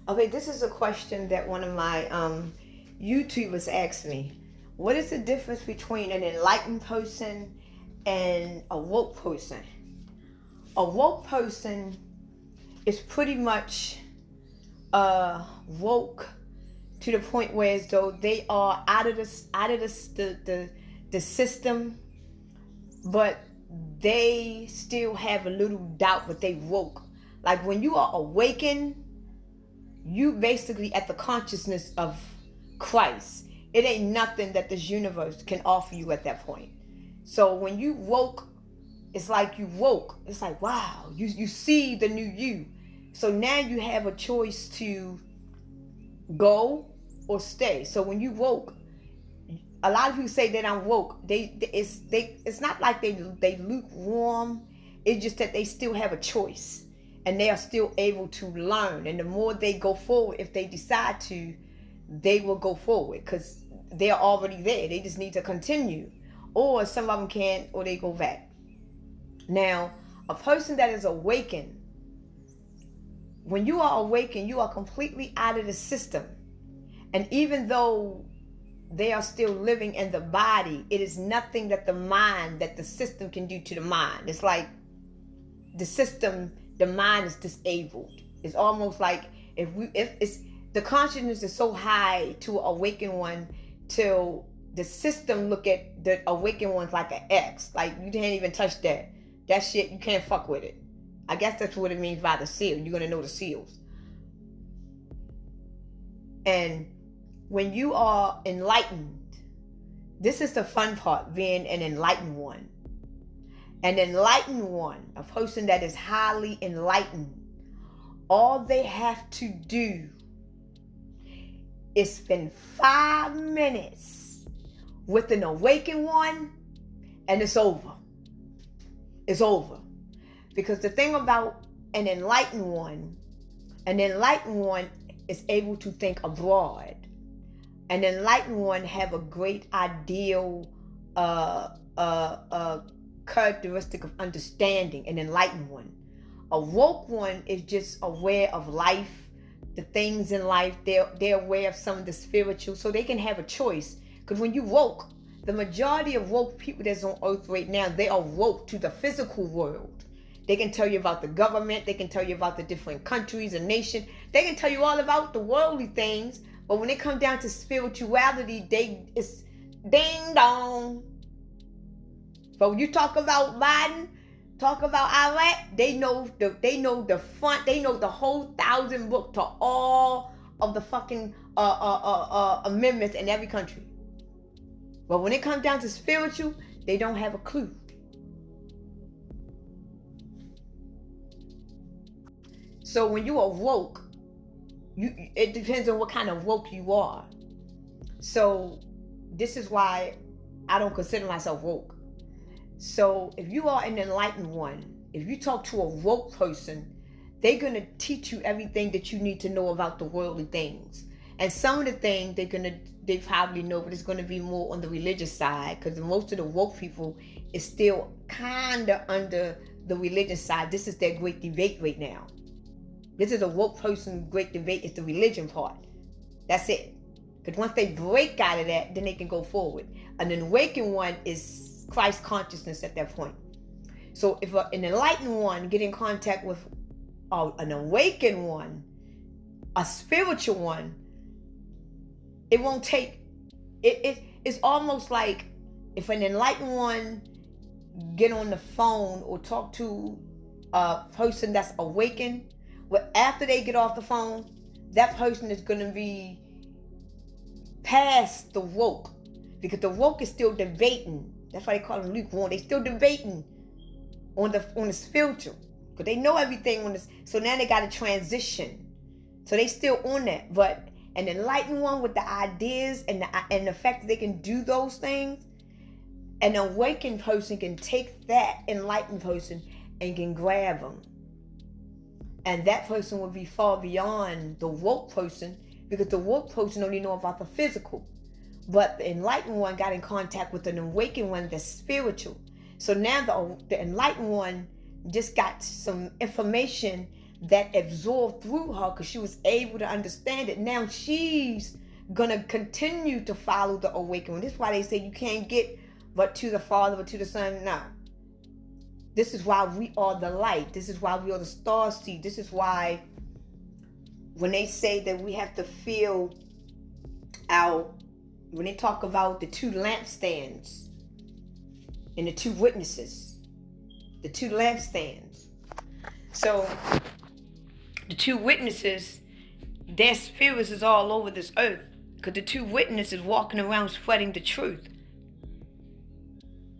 Okay, this is a question that one of my YouTubers asked me. What is the difference between an enlightened person and a woke person? A woke person is pretty much woke to the point where as though they are out of the system, but they still have a little doubt, but they woke. Like when you are awakened, you basically at the consciousness of Christ. It ain't nothing that this universe can offer you at that point. So when you woke, it's like you woke. It's like, wow, you see the new you. So now you have a choice to go or stay. So when you woke, a lot of people say that I'm woke. It's not like they lukewarm. It's just that they still have a choice, and they are still able to learn. And the more they go forward, if they decide to, they will go forward because they're already there. They just need to continue, or some of them can't, or they go back. Now, a person that is awakened, when you are awakened, you are completely out of the system, and even though they are still living in the body, it is nothing that the system can do to the mind. It's like the mind is disabled. It's almost like if it's the consciousness is so high to an awakened one till the system look at the awakened ones like an X. Like you can't even touch that. That shit, you can't fuck with it. I guess that's what it means by the seal. You're gonna know the seals. And when you are enlightened, this is the fun part, being an enlightened one. An enlightened one, a person that is highly enlightened, all they have to do is spend 5 minutes with an awakened one, and it's over. It's over. Because the thing about an enlightened one is able to think abroad. An enlightened one have a great ideal characteristic of understanding. An enlightened one. A woke one is just aware of life, the things in life. They're aware of some of the spiritual, so they can have a choice. Because when you woke, the majority of woke people that's on earth right now, they are woke to the physical world. They can tell you about the government. They can tell you about the different countries and nations. They can tell you all about the worldly things. But when it comes down to spirituality, it's ding dong. But when you talk about Biden, talk about Iraq, they know the front, they know the whole 1,000 book to all of the fucking amendments in every country. But when it comes down to spiritual, they don't have a clue. So when you are woke, it depends on what kind of woke you are. So this is why I don't consider myself woke. So if you are an enlightened one, if you talk to a woke person, they're going to teach you everything that you need to know about the worldly things. And some of the things they probably know, but it's going to be more on the religious side, because most of the woke people is still kind of under the religious side. This is their great debate right now. This is a woke person's great debate, is the religion part. That's it. Because once they break out of that, then they can go forward. An awakened one is Christ consciousness at that point. So if an enlightened one get in contact with an awakened one, a spiritual one, it won't take, it's almost like if an enlightened one get on the phone or talk to a person that's awakened, but after they get off the phone, that person is going to be past the woke, because the woke is still debating. That's why they call them lukewarm. They still debating on the spiritual, because they know everything on this. So now they got to transition. So they still on that. But an enlightened one with the ideas and the fact that they can do those things, an awakened person can take that enlightened person and can grab them. And that person will be far beyond the woke person, because the woke person only know about the physical. But the enlightened one got in contact with an awakened one that's spiritual. So now the enlightened one just got some information that absorbed through her because she was able to understand it. Now she's gonna continue to follow the awakening. This is why they say you can't get but to the Father, but to the Son. No. This is why we are the light. This is why we are the star seed. This is why when they say that we have to feel when they talk about the two lampstands and the two witnesses, the two lampstands. So the two witnesses, their spirits is all over this earth because the two witnesses walking around spreading the truth.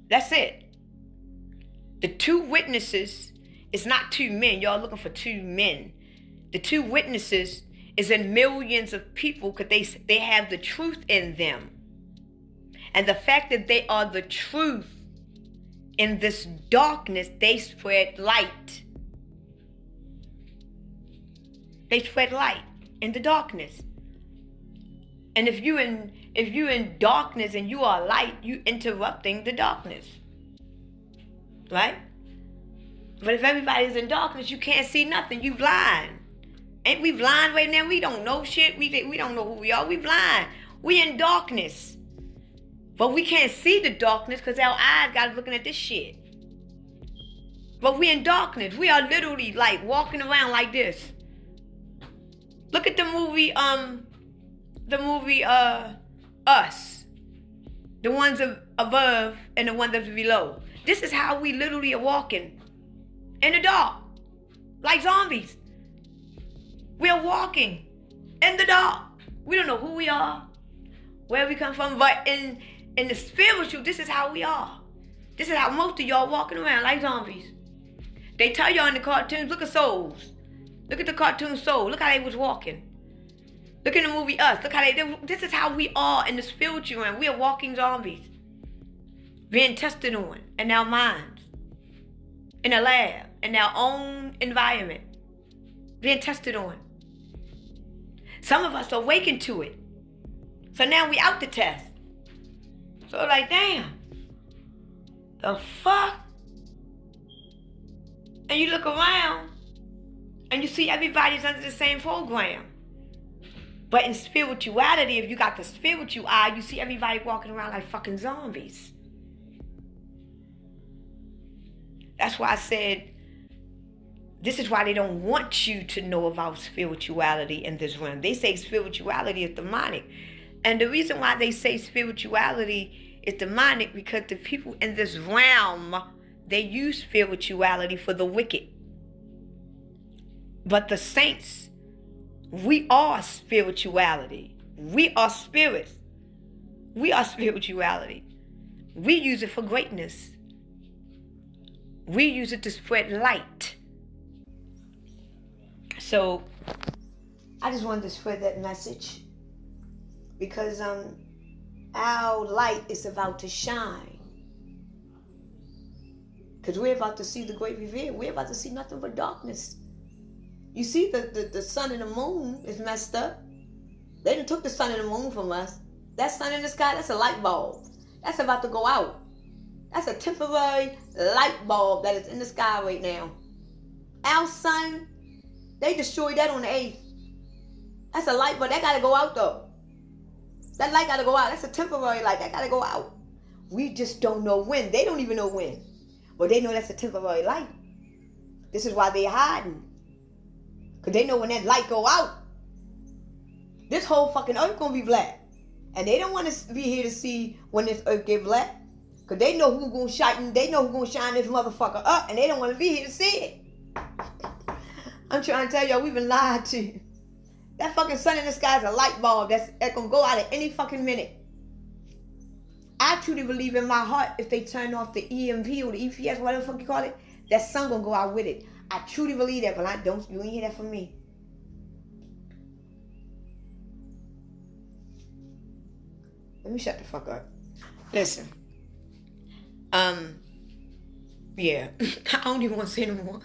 That's it. The two witnesses is not two men. Y'all looking for two men. The two witnesses is in millions of people because they have the truth in them. And the fact that they are the truth in this darkness, they spread light. They spread light in the darkness. And if you in darkness and you are light, you interrupting the darkness. Right? But if everybody's in darkness, you can't see nothing. You blind. Ain't we blind right now? We don't know shit. We don't know who we are. We blind. We in darkness. But we can't see the darkness because our eyes got looking at this shit. But we in darkness. We are literally like walking around like this. Look at the movie, Us. The ones above and the ones that's below. This is how we literally are walking. In the dark. Like zombies. We are walking in the dark. We don't know who we are, where we come from, but in the spiritual, this is how we are. This is how most of y'all walking around like zombies. They tell y'all in the cartoons, look at Souls. Look at the cartoon Soul. Look how they was walking. Look in the movie Us. Look how this is how we are in the spiritual realm. We are walking zombies. Being tested on in our minds. In a lab. In our own environment. Being tested on. Some of us are awakened to it. So now we out the test. So like, damn. The fuck? And you look around and you see everybody's under the same program. But in spirituality, if you got the spiritual eye, you see everybody walking around like fucking zombies. That's why I said, this is why they don't want you to know about spirituality in this realm. They say spirituality is demonic. And the reason why they say spirituality is demonic, because the people in this realm, they use spirituality for the wicked. But the saints, we are spirituality. We are spirits. We are spirituality. We use it for greatness. We use it to spread light. So I just wanted to spread that message because our light is about to shine. Because we're about to see the great reveal. We're about to see nothing but darkness. You see the sun and the moon is messed up. They done took the sun and the moon from us. That sun in the sky, that's a light bulb. That's about to go out. That's a temporary light bulb that is in the sky right now. Our sun, they destroyed that on the 8th. That's a light bulb. That got to go out though. That light got to go out. That's a temporary light. That got to go out. We just don't know when. They don't even know when. But they know that's a temporary light. This is why they're hiding. Because they know when that light go out, this whole fucking earth going to be black. And they don't want to be here to see when this earth get black. Because they know who's going to shine. They know who's going to shine this motherfucker up. And they don't want to be here to see it. I'm trying to tell y'all, we've been lied to. That fucking sun in the sky is a light bulb that's going to go out at any fucking minute. I truly believe in my heart, if they turn off the EMP or the EPS, whatever the fuck you call it, that sun going to go out with it. I truly believe that, but you ain't hear that from me. Let me shut the fuck up. Listen. Yeah. I don't even want to say no more.